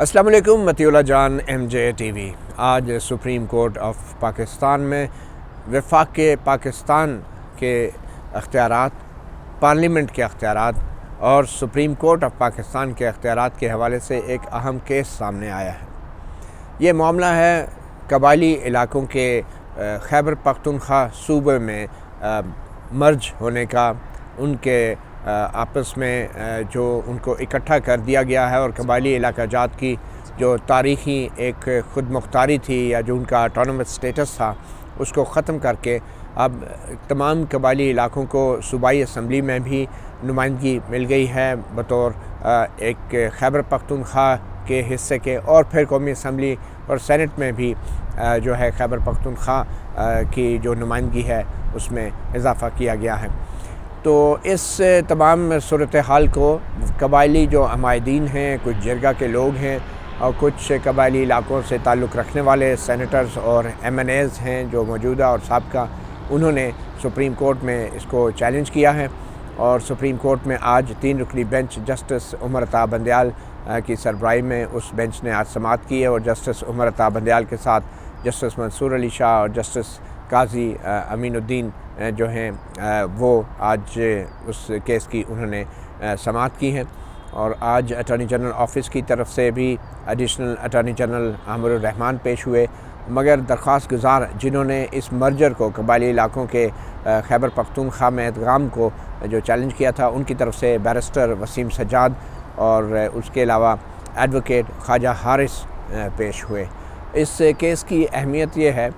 السلام علیکم، مطیع اللہ جان، M J T V. آج سپریم کورٹ آف پاکستان میں وفاق پاکستان کے اختیارات، پارلیمنٹ کے اختیارات اور سپریم کورٹ آف پاکستان کے اختیارات کے حوالے سے ایک اہم کیس سامنے آیا ہے۔ یہ معاملہ ہے قبائلی علاقوں کے خیبر پختونخوا صوبے میں مرج ہونے کا، ان کے آپس میں جو ان کو اکٹھا کر دیا گیا ہے، اور قبائلی علاقہ جات کی جو تاریخی ایک خود مختاری تھی یا جو ان کا آٹونومس سٹیٹس تھا، اس کو ختم کر کے اب تمام قبائلی علاقوں کو صوبائی اسمبلی میں بھی نمائندگی مل گئی ہے بطور ایک خیبر پختونخوا کے حصے کے، اور پھر قومی اسمبلی اور سینٹ میں بھی جو ہے خیبر پختونخوا کی جو نمائندگی ہے اس میں اضافہ کیا گیا ہے۔ تو اس تمام صورتحال کو قبائلی جو عمائدین ہیں، کچھ جرگہ کے لوگ ہیں اور کچھ قبائلی علاقوں سے تعلق رکھنے والے سینیٹرز اور ایم این ایز ہیں جو موجودہ اور سابقہ، انہوں نے سپریم کورٹ میں اس کو چیلنج کیا ہے، اور سپریم کورٹ میں آج 3 رکنی بینچ جسٹس عمر عطا بندیال کی سربراہی میں اس بینچ نے آج سماعت کی ہے، اور جسٹس عمر عطا بندیال کے ساتھ جسٹس منصور علی شاہ اور جسٹس قاضی امین الدین جو ہیں وہ آج اس کیس کی انہوں نے سماعت کی ہے۔ اور آج اٹارنی جنرل آفس کی طرف سے بھی ایڈیشنل اٹارنی جنرل عامر الرحمان پیش ہوئے، مگر درخواست گزار جنہوں نے اس مرجر کو، قبائلی علاقوں کے خیبر پختونخوا میں ادغام کو جو چیلنج کیا تھا، ان کی طرف سے بیرسٹر وسیم سجاد اور اس کے علاوہ ایڈوکیٹ خواجہ حارث پیش ہوئے۔ اس کیس کی اہمیت یہ ہے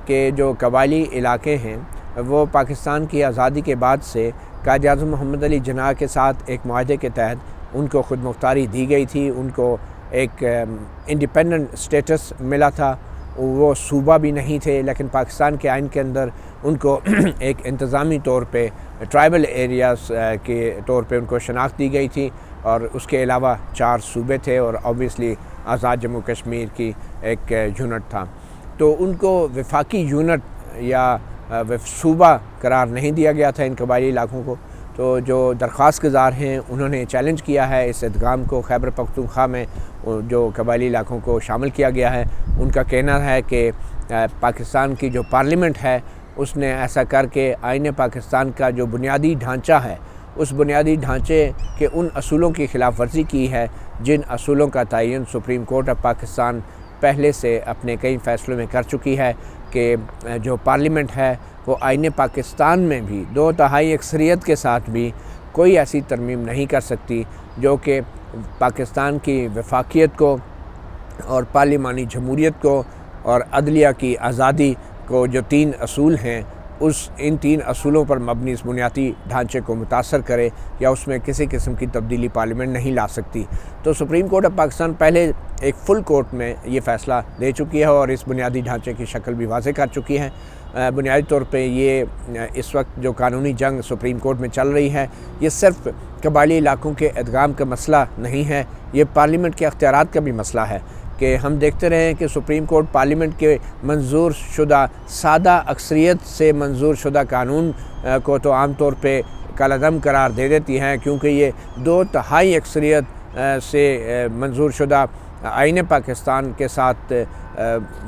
کہ جو قبائلی علاقے ہیں وہ پاکستان کی آزادی کے بعد سے قائد اعظم محمد علی جناح کے ساتھ ایک معاہدے کے تحت ان کو خود مختاری دی گئی تھی، ان کو ایک انڈیپینڈنٹ سٹیٹس ملا تھا، وہ صوبہ بھی نہیں تھے، لیکن پاکستان کے آئین کے اندر ان کو ایک انتظامی طور پہ ٹرائبل ایریاز کے طور پہ ان کو شناخت دی گئی تھی، اور اس کے علاوہ 4 صوبے تھے، اور آبویسلی آزاد جموں کشمیر کی ایک یونٹ تھا۔ تو ان کو وفاقی یونٹ یا صوبہ قرار نہیں دیا گیا تھا ان قبائلی علاقوں کو۔ تو جو درخواست گزار ہیں انہوں نے چیلنج کیا ہے اس ادغام کو، خیبر پختونخوا میں جو قبائلی علاقوں کو شامل کیا گیا ہے۔ ان کا کہنا ہے کہ پاکستان کی جو پارلیمنٹ ہے اس نے ایسا کر کے آئین پاکستان کا جو بنیادی ڈھانچہ ہے، اس بنیادی ڈھانچے کے ان اصولوں کی خلاف ورزی کی ہے جن اصولوں کا تعین سپریم کورٹ آف پاکستان پہلے سے اپنے کئی فیصلوں میں کر چکی ہے کہ جو پارلیمنٹ ہے وہ آئین پاکستان میں بھی 2/3 اکثریت کے ساتھ بھی کوئی ایسی ترمیم نہیں کر سکتی جو کہ پاکستان کی وفاقیت کو اور پارلیمانی جمہوریت کو اور عدلیہ کی آزادی کو، جو 3 اصول ہیں، ان 3 اصولوں پر مبنی اس بنیادی ڈھانچے کو متاثر کرے یا اس میں کسی قسم کی تبدیلی پارلیمنٹ نہیں لا سکتی۔ تو سپریم کورٹ آف پاکستان پہلے ایک فل کورٹ میں یہ فیصلہ دے چکی ہے اور اس بنیادی ڈھانچے کی شکل بھی واضح کر چکی ہے۔ بنیادی طور پہ یہ اس وقت جو قانونی جنگ سپریم کورٹ میں چل رہی ہے، یہ صرف قبائلی علاقوں کے ادغام کا مسئلہ نہیں ہے، یہ پارلیمنٹ کے اختیارات کا بھی مسئلہ ہے کہ ہم دیکھتے رہے ہیں کہ سپریم کورٹ پارلیمنٹ کے منظور شدہ سادہ اکثریت سے منظور شدہ قانون کو تو عام طور پہ کالعدم قرار دے دیتی ہیں، کیونکہ یہ 2/3 اکثریت سے منظور شدہ آئین پاکستان کے ساتھ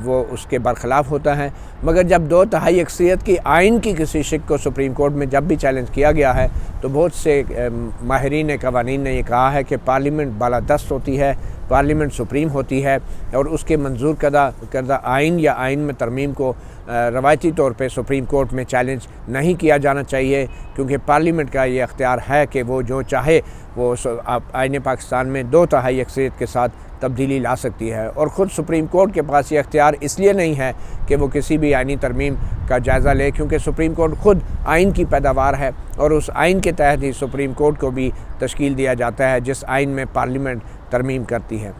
وہ اس کے برخلاف ہوتا ہے۔ مگر جب 2/3 اکثریت کی آئین کی کسی شق کو سپریم کورٹ میں جب بھی چیلنج کیا گیا ہے تو بہت سے ماہرین قوانین نے یہ کہا ہے کہ پارلیمنٹ بالادست ہوتی ہے، پارلیمنٹ سپریم ہوتی ہے، اور اس کے منظور کردہ آئین یا آئین میں ترمیم کو روایتی طور پہ سپریم کورٹ میں چیلنج نہیں کیا جانا چاہیے، کیونکہ پارلیمنٹ کا یہ اختیار ہے کہ وہ جو چاہے وہ آئین پاکستان میں 2/3 اکثریت کے ساتھ تبدیلی لا سکتی ہے۔ اور خود سپریم کورٹ کے پاس یہ اختیار اس لیے نہیں ہے کہ وہ کسی بھی آئینی ترمیم کا جائزہ لے، کیونکہ سپریم کورٹ خود آئین کی پیداوار ہے، اور اس آئین کے تحت ہی سپریم کورٹ کو بھی تشکیل دیا جاتا ہے جس آئین میں پارلیمنٹ ترمیم کرتی ہے۔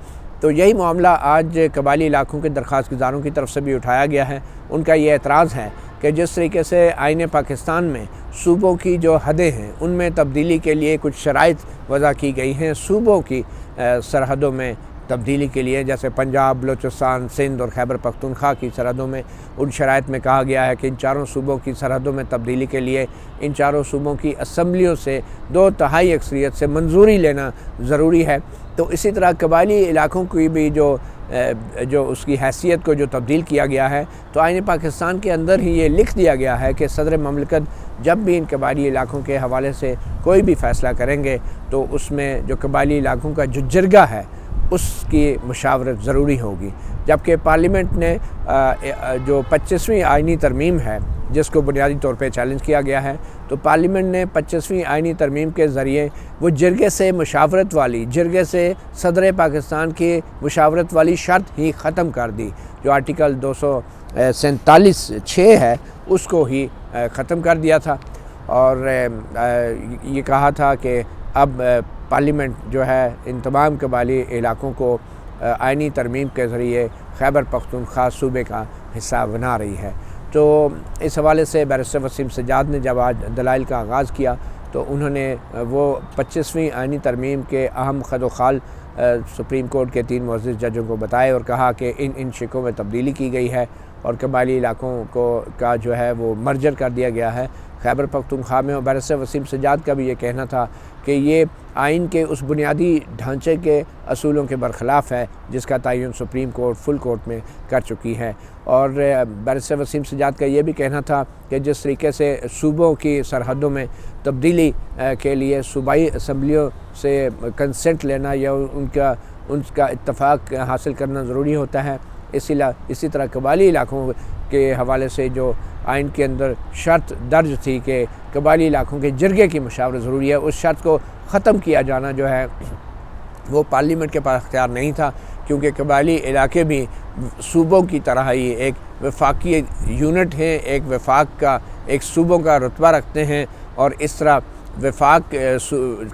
تو یہی معاملہ آج قبائلی علاقوں کے درخواست گزاروں کی طرف سے بھی اٹھایا گیا ہے۔ ان کا یہ اعتراض ہے کہ جس طریقے سے آئین پاکستان میں صوبوں کی جو حدیں ہیں ان میں تبدیلی کے لیے کچھ شرائط وضع کی گئی ہیں، صوبوں کی سرحدوں میں تبدیلی کے لیے، جیسے پنجاب، بلوچستان، سندھ اور خیبر پختونخوا کی سرحدوں میں ان شرائط میں کہا گیا ہے کہ ان 4 صوبوں کی سرحدوں میں تبدیلی کے لیے ان 4 صوبوں کی اسمبلیوں سے 2/3 اکثریت سے منظوری لینا ضروری ہے۔ تو اسی طرح قبائلی علاقوں کی بھی جو اس کی حیثیت کو جو تبدیل کیا گیا ہے، تو آئین پاکستان کے اندر ہی یہ لکھ دیا گیا ہے کہ صدر مملکت جب بھی ان قبائلی علاقوں کے حوالے سے کوئی بھی فیصلہ کریں گے تو اس میں جو قبائلی علاقوں کا جو جرگہ ہے اس کی مشاورت ضروری ہوگی، جبکہ پارلیمنٹ نے جو 25ویں آئینی ترمیم ہے جس کو بنیادی طور پہ چیلنج کیا گیا ہے، تو پارلیمنٹ نے 25ویں آئینی ترمیم کے ذریعے وہ جرگے سے مشاورت والی، جرگے سے صدر پاکستان کی مشاورت والی شرط ہی ختم کر دی، جو آرٹیکل 247(6) ہے اس کو ہی ختم کر دیا تھا، اور یہ کہا تھا کہ اب پارلیمنٹ جو ہے ان تمام قبائلی علاقوں کو آئینی ترمیم کے ذریعے خیبر پختونخوا صوبے کا حصہ بنا رہی ہے۔ تو اس حوالے سے بیرسٹر وسیم سجاد نے جب آج دلائل کا آغاز کیا تو انہوں نے وہ 25ویں آئینی ترمیم کے اہم خد و خال سپریم کورٹ کے 3 معزز ججوں کو بتائے اور کہا کہ ان شکوں میں تبدیلی کی گئی ہے اور قبائلی علاقوں کا جو ہے وہ مرجر کر دیا گیا ہے خیبر پختونخوا میں۔ اور بیرسٹر وسیم سجاد کا بھی یہ کہنا تھا کہ یہ آئین کے اس بنیادی ڈھانچے کے اصولوں کے برخلاف ہے جس کا تعین سپریم کورٹ فل کورٹ میں کر چکی ہے۔ اور بیرسٹر وسیم سجاد کا یہ بھی کہنا تھا کہ جس طریقے سے صوبوں کی سرحدوں میں تبدیلی کے لیے صوبائی اسمبلیوں سے کنسنٹ لینا یا ان کا اتفاق حاصل کرنا ضروری ہوتا ہے، اسی طرح قبائلی علاقوں کے حوالے سے جو آئین کے اندر شرط درج تھی کہ قبائلی علاقوں کے جرگے کی مشاورت ضروری ہے، اس شرط کو ختم کیا جانا جو ہے وہ پارلیمنٹ کے پاس اختیار نہیں تھا، کیونکہ قبائلی علاقے بھی صوبوں کی طرح ہی ایک وفاقی یونٹ ہیں، ایک وفاق کا ایک صوبوں کا رتبہ رکھتے ہیں، اور اس طرح وفاق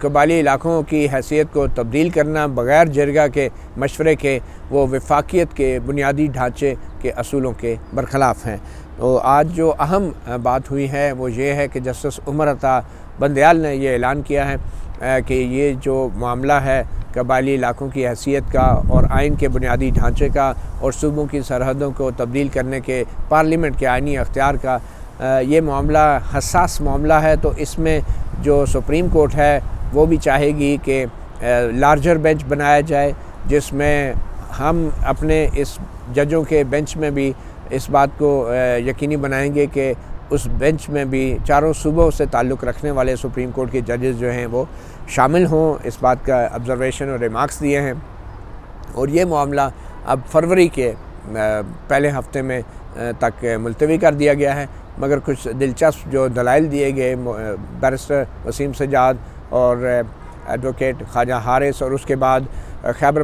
قبائلی علاقوں کی حیثیت کو تبدیل کرنا بغیر جرگہ کے مشورے کے وہ وفاقیت کے بنیادی ڈھانچے کے اصولوں کے برخلاف ہیں۔ تو آج جو اہم بات ہوئی ہے وہ یہ ہے کہ جسٹس عمر عطا بندیال نے یہ اعلان کیا ہے کہ یہ جو معاملہ ہے قبائلی علاقوں کی حیثیت کا اور آئین کے بنیادی ڈھانچے کا اور صوبوں کی سرحدوں کو تبدیل کرنے کے پارلیمنٹ کے آئینی اختیار کا، یہ معاملہ حساس معاملہ ہے، تو اس میں جو سپریم کورٹ ہے وہ بھی چاہے گی کہ لارجر بینچ بنایا جائے، جس میں ہم اپنے اس ججوں کے بینچ میں بھی اس بات کو یقینی بنائیں گے کہ اس بینچ میں بھی چاروں صوبوں سے تعلق رکھنے والے سپریم کورٹ کے ججز جو ہیں وہ شامل ہوں۔ اس بات کا آبزرویشن اور ریمارکس دیے ہیں، اور یہ معاملہ اب فروری کے پہلے ہفتے میں تک ملتوی کر دیا گیا ہے، مگر کچھ دلچسپ جو دلائل دیے گئے بیرسٹر وسیم سجاد اور ایڈوکیٹ خواجہ حارث اور اس کے بعد خیبر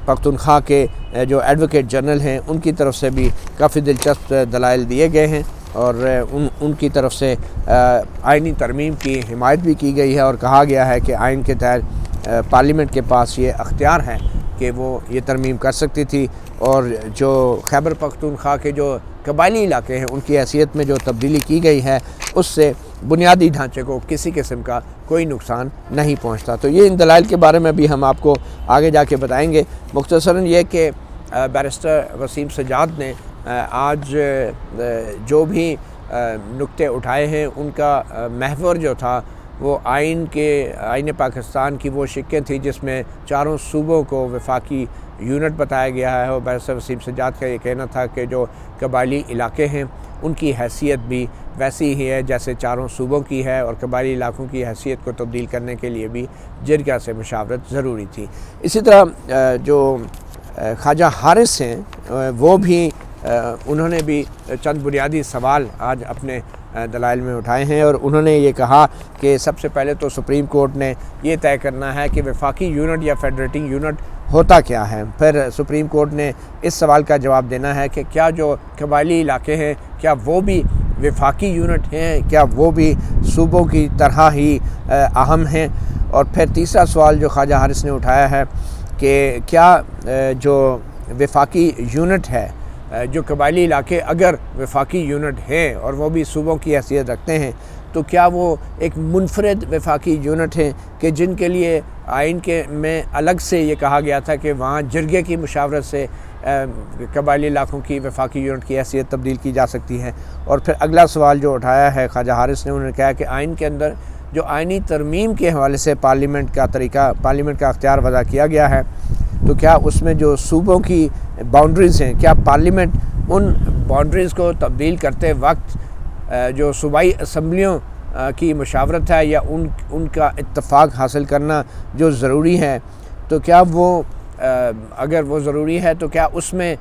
پختونخوا کے جو ایڈوکیٹ جنرل ہیں ان کی طرف سے بھی کافی دلچسپ دلائل دیے گئے ہیں، اور ان کی طرف سے آئینی ترمیم کی حمایت بھی کی گئی ہے، اور کہا گیا ہے کہ آئین کے تحت پارلیمنٹ کے پاس یہ اختیار ہے کہ وہ یہ ترمیم کر سکتی تھی، اور جو خیبر پختونخوا کے جو قبائلی علاقے ہیں ان کی حیثیت میں جو تبدیلی کی گئی ہے اس سے بنیادی ڈھانچے کو کسی قسم کا کوئی نقصان نہیں پہنچتا۔ تو یہ ان دلائل کے بارے میں بھی ہم آپ کو آگے جا کے بتائیں گے۔ مختصراً یہ کہ بیرسٹر وسیم سجاد نے آج جو بھی نکتے اٹھائے ہیں ان کا محور جو تھا وہ آئین پاکستان کی وہ شقیں تھی جس میں چاروں صوبوں کو وفاقی یونٹ بتایا گیا ہے، اور بیرسٹر وسیم سجاد کا یہ کہنا تھا کہ جو قبائلی علاقے ہیں ان کی حیثیت بھی ویسی ہی ہے جیسے چاروں صوبوں کی ہے، اور قبائلی علاقوں کی حیثیت کو تبدیل کرنے کے لیے بھی جرگہ سے مشاورت ضروری تھی۔ اسی طرح جو خواجہ حارث ہیں وہ بھی انہوں نے بھی چند بنیادی سوال آج اپنے دلائل میں اٹھائے ہیں، اور انہوں نے یہ کہا کہ سب سے پہلے تو سپریم کورٹ نے یہ طے کرنا ہے کہ وفاقی یونٹ یا فیڈریٹنگ یونٹ ہوتا کیا ہے۔ پھر سپریم کورٹ نے اس سوال کا جواب دینا ہے کہ کیا جو قبائلی علاقے ہیں کیا وہ بھی وفاقی یونٹ ہیں، کیا وہ بھی صوبوں کی طرح ہی اہم ہیں۔ اور پھر تیسرا سوال جو خواجہ حارث نے اٹھایا ہے کہ کیا جو وفاقی یونٹ ہے، جو قبائلی علاقے اگر وفاقی یونٹ ہیں اور وہ بھی صوبوں کی حیثیت رکھتے ہیں تو کیا وہ ایک منفرد وفاقی یونٹ ہیں کہ جن کے لیے آئین میں الگ سے یہ کہا گیا تھا کہ وہاں جرگے کی مشاورت سے قبائلی علاقوں کی وفاقی یونٹ کی حیثیت تبدیل کی جا سکتی ہے۔ اور پھر اگلا سوال جو اٹھایا ہے خواجہ حارث نے، انہوں نے کہا کہ آئین کے اندر جو آئینی ترمیم کے حوالے سے پارلیمنٹ کا اختیار وضع کیا گیا ہے، تو کیا اس میں جو صوبوں کی باؤنڈریز ہیں، کیا پارلیمنٹ ان باؤنڈریز کو تبدیل کرتے وقت جو صوبائی اسمبلیوں کی مشاورت ہے یا ان کا اتفاق حاصل کرنا جو ضروری ہے، تو کیا وہ اگر وہ ضروری ہے تو کیا اس میں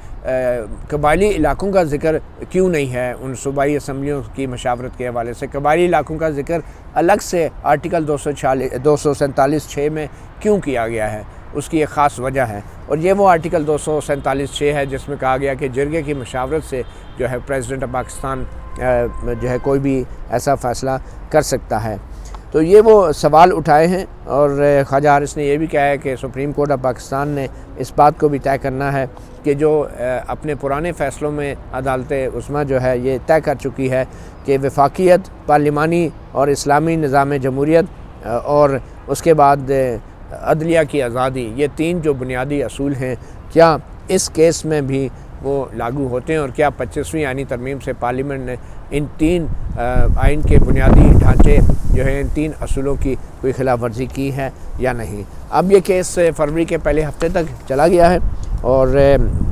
قبائلی علاقوں کا ذکر کیوں نہیں ہے؟ ان صوبائی اسمبلیوں کی مشاورت کے حوالے سے قبائلی علاقوں کا ذکر الگ سے آرٹیکل 247(6) میں کیوں کیا گیا ہے؟ اس کی ایک خاص وجہ ہے، اور یہ وہ آرٹیکل 247(6) ہے جس میں کہا گیا کہ جرگے کی مشاورت سے جو ہے پریزیڈنٹ آف پاکستان جو ہے کوئی بھی ایسا فیصلہ کر سکتا ہے۔ تو یہ وہ سوال اٹھائے ہیں، اور خواجہ حارث نے یہ بھی کہا ہے کہ سپریم کورٹ آف پاکستان نے اس بات کو بھی طے کرنا ہے کہ جو اپنے پرانے فیصلوں میں عدالت عظمیٰ جو ہے یہ طے کر چکی ہے کہ وفاقیت، پارلیمانی اور اسلامی نظام جمہوریت اور اس کے بعد عدلیہ کی آزادی، یہ 3 جو بنیادی اصول ہیں، کیا اس کیس میں بھی وہ لاگو ہوتے ہیں، اور کیا 25ویں آئینی ترمیم سے پارلیمنٹ نے ان 3 آئین کے بنیادی ڈھانچے جو ہیں ان 3 اصولوں کی کوئی خلاف ورزی کی ہے یا نہیں۔ اب یہ کیس فروری کے پہلے ہفتے تک چلا گیا ہے، اور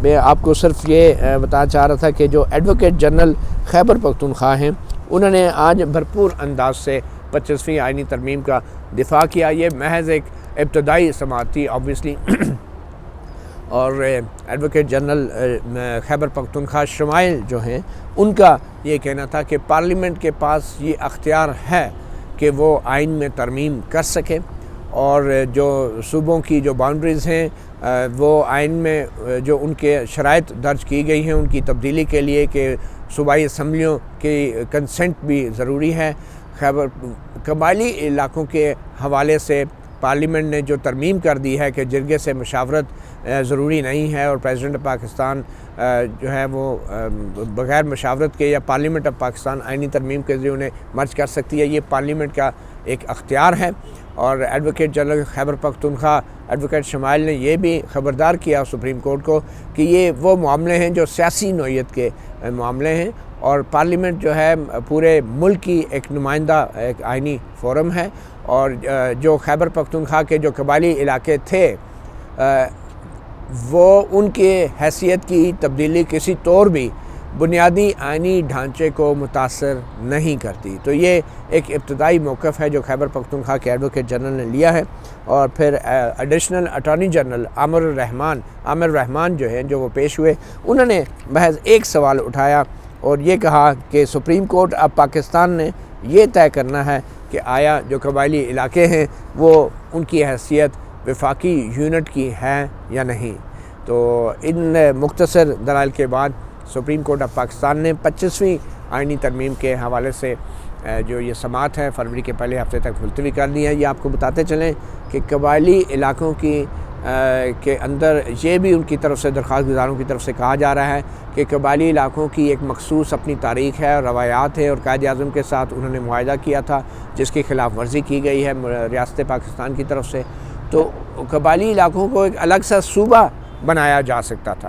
میں آپ کو صرف یہ بتانا چاہ رہا تھا کہ جو ایڈوکیٹ جنرل خیبر پختونخوا ہیں، انہوں نے آج بھرپور انداز سے 25ویں آئینی ترمیم کا دفاع کیا۔ یہ محض ایک ابتدائی سماعت تھی آبویسلی، اور ایڈوکیٹ جنرل خیبر پختونخوا شمائل جو ہیں ان کا یہ کہنا تھا کہ پارلیمنٹ کے پاس یہ اختیار ہے کہ وہ آئین میں ترمیم کر سکے، اور جو صوبوں کی جو باؤنڈریز ہیں وہ آئین میں جو ان کے شرائط درج کی گئی ہیں ان کی تبدیلی کے لیے کہ صوبائی اسمبلیوں کی کنسنٹ بھی ضروری ہے۔ قبائلی علاقوں کے حوالے سے پارلیمنٹ نے جو ترمیم کر دی ہے کہ جرگے سے مشاورت ضروری نہیں ہے، اور پریزیڈنٹ آف پاکستان جو ہے وہ بغیر مشاورت کے یا پارلیمنٹ آف پاکستان آئینی ترمیم کے ذریعے انہیں مرج کر سکتی ہے، یہ پارلیمنٹ کا ایک اختیار ہے۔ اور advocate general Khyber Pakhtunkhwa advocate شمائل نے یہ بھی خبردار کیا سپریم کورٹ کو کہ یہ وہ معاملے ہیں جو سیاسی نوعیت کے معاملے ہیں، اور پارلیمنٹ جو ہے پورے ملک کی ایک نمائندہ ایک آئینی فورم ہے، اور جو خیبر پختونخوا کے جو قبائلی علاقے تھے وہ ان کے حیثیت کی تبدیلی کسی طور بھی بنیادی آئینی ڈھانچے کو متاثر نہیں کرتی۔ تو یہ ایک ابتدائی موقف ہے جو خیبر پختونخوا کے ایڈوکیٹ جنرل نے لیا ہے، اور پھر ایڈیشنل اٹارنی جنرل عامر الرحمان جو ہیں جو وہ پیش ہوئے، انہوں نے محض ایک سوال اٹھایا اور یہ کہا کہ سپریم کورٹ آف پاکستان نے یہ طے کرنا ہے کہ آیا جو قبائلی علاقے ہیں وہ ان کی حیثیت وفاقی یونٹ کی ہے یا نہیں۔ تو ان مختصر دلائل کے بعد سپریم کورٹ آف پاکستان نے 25ویں آئینی ترمیم کے حوالے سے جو یہ سماعت ہے فروری کے پہلے ہفتے تک ملتوی کر دی ہے۔ یہ آپ کو بتاتے چلیں کہ قبائلی علاقوں کی کے اندر یہ بھی ان کی طرف سے درخواست گزاروں کی طرف سے کہا جا رہا ہے کہ قبائلی علاقوں کی ایک مخصوص اپنی تاریخ ہے اور روایات ہے، اور قائد اعظم کے ساتھ انہوں نے معاہدہ کیا تھا جس کی خلاف ورزی کی گئی ہے ریاست پاکستان کی طرف سے۔ تو قبائلی علاقوں کو ایک الگ سا صوبہ بنایا جا سکتا تھا۔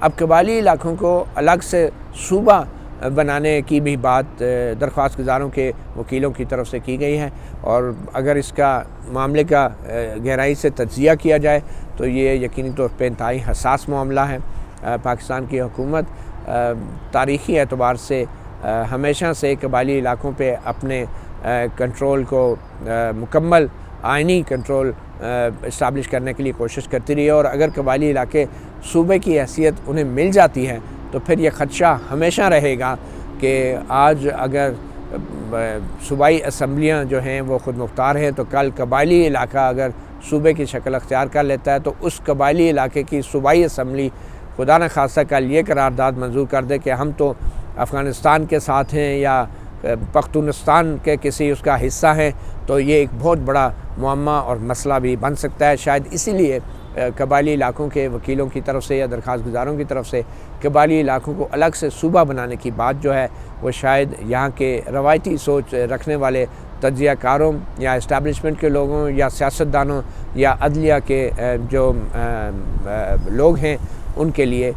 اب قبائلی علاقوں کو الگ سے صوبہ بنانے کی بھی بات درخواست گزاروں کے وکیلوں کی طرف سے کی گئی ہے، اور اگر اس کا معاملے کا گہرائی سے تجزیہ کیا جائے تو یہ یقینی طور پہ انتہائی حساس معاملہ ہے۔ پاکستان کی حکومت تاریخی اعتبار سے ہمیشہ سے قبائلی علاقوں پہ اپنے کنٹرول کو مکمل آئینی کنٹرول اسٹیبلش کرنے کے لیے کوشش کرتی رہی ہے، اور اگر قبائلی علاقے صوبے کی حیثیت انہیں مل جاتی ہے تو پھر یہ خدشہ ہمیشہ رہے گا کہ آج اگر صوبائی اسمبلیاں جو ہیں وہ خود مختار ہیں، تو کل قبائلی علاقہ اگر صوبے کی شکل اختیار کر لیتا ہے تو اس قبائلی علاقے کی صوبائی اسمبلی خدا نخواستہ کل یہ قرارداد منظور کر دے کہ ہم تو افغانستان کے ساتھ ہیں یا پختونستان کے کسی اس کا حصہ ہیں، تو یہ ایک بہت بڑا معمہ اور مسئلہ بھی بن سکتا ہے۔ شاید اسی لیے قبائلی علاقوں کے وکیلوں کی طرف سے یا درخواست گزاروں کی طرف سے قبائلی علاقوں کو الگ سے صوبہ بنانے کی بات جو ہے وہ شاید یہاں کے روایتی سوچ رکھنے والے تجزیہ کاروں یا اسٹیبلشمنٹ کے لوگوں یا سیاستدانوں یا عدلیہ کے جو لوگ ہیں ان کے لیے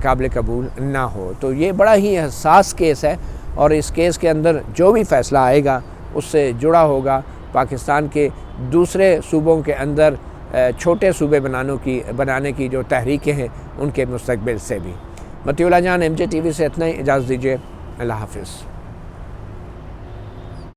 قابل قبول نہ ہو۔ تو یہ بڑا ہی حساس کیس ہے، اور اس کیس کے اندر جو بھی فیصلہ آئے گا اس سے جڑا ہوگا پاکستان کے دوسرے صوبوں کے اندر چھوٹے صوبے بنانے کی جو تحریکیں ہیں ان کے مستقبل سے بھی۔ مطیع اللہ جان، MJ TV سے اتنا ہی، اجازت دیجیے، اللہ حافظ۔